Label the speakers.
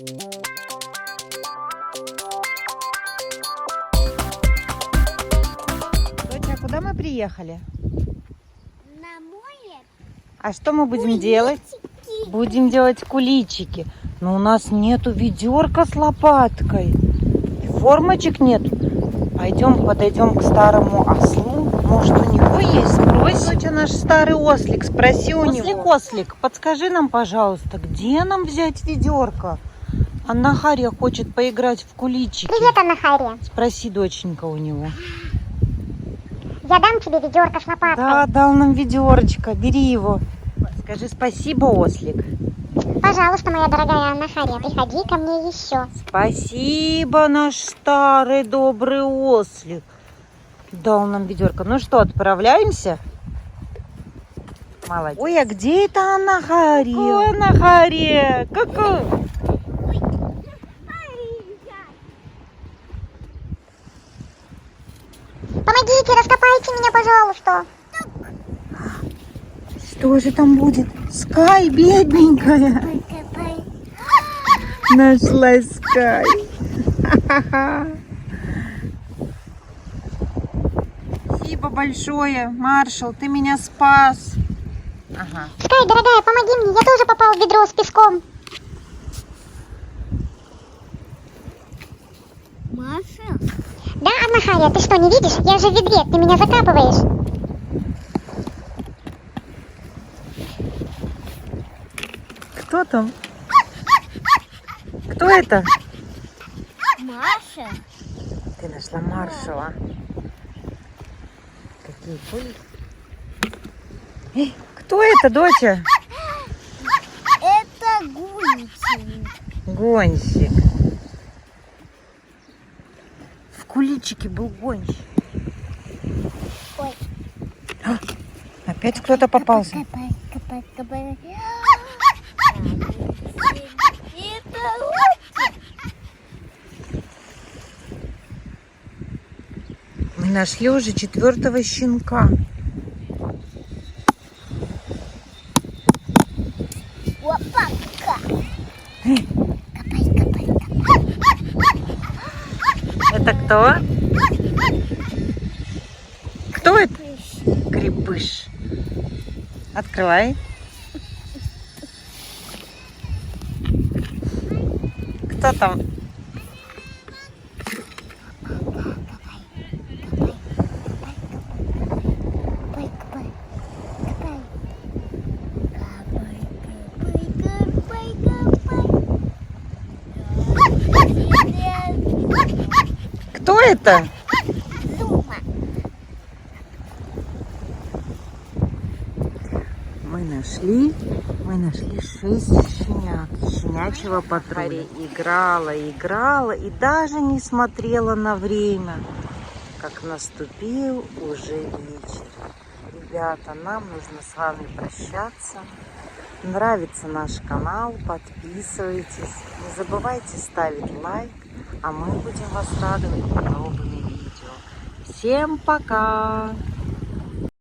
Speaker 1: Доча, а куда мы приехали?
Speaker 2: На море.
Speaker 1: А что мы будем делать? Будем делать куличики. Но у нас нету ведерка с лопаткой. И формочек нет. Пойдем подойдем к старому ослу. Может, у него есть? Спроси. Доча, наш старый ослик, спроси у него. Ослик, подскажи нам, пожалуйста, где нам взять ведерко? Анна-Хария хочет поиграть в куличики.
Speaker 2: Привет, Анна-Хария.
Speaker 1: Спроси, доченька, у него.
Speaker 2: Я дам тебе ведерко с лопаткой.
Speaker 1: Да, дал нам ведерочко. Бери его. Скажи спасибо, ослик.
Speaker 2: Пожалуйста, моя дорогая Анна-Хария, приходи ко мне еще.
Speaker 1: Спасибо, наш старый добрый ослик. Дал нам ведерко. Ну что, отправляемся? Молодец. Ой, а где это Анна-Хария? Ой, Анна-Хария, какой?
Speaker 2: Помогите, раскопайте меня, пожалуйста.
Speaker 1: Что же там будет? Скай, бедненькая. Нашла Скай. Спасибо большое, Маршал, ты меня спас. Ага.
Speaker 2: Скай, дорогая, помоги мне, я тоже попал в ведро с песком. Маша? Да, Анна-Хария, ты что, не видишь? Я же в ведре, ты меня закапываешь.
Speaker 1: Кто там? Кто это?
Speaker 2: Маша?
Speaker 1: Ты нашла Маршала. Какие пули. Эй, кто это, доча?
Speaker 2: Это гонщик.
Speaker 1: Гонщик. В куличике был гонщик.
Speaker 2: Ой.
Speaker 1: Опять кто-то попался.
Speaker 2: Копай.
Speaker 1: Мы нашли уже 4-го щенка.
Speaker 2: Опа-ка.
Speaker 1: Эй,
Speaker 2: Копай.
Speaker 1: это кто? Кто это? Крепыш. Открывай. Кто там? Кто это? Мы нашли 6 щенят, щенячьего патруля. Играла и даже не смотрела на время, как наступил уже вечер. Ребята, нам нужно с вами прощаться. Нравится наш канал, подписывайтесь. Не забывайте ставить лайк, а мы будем вас радовать новыми видео. Всем пока!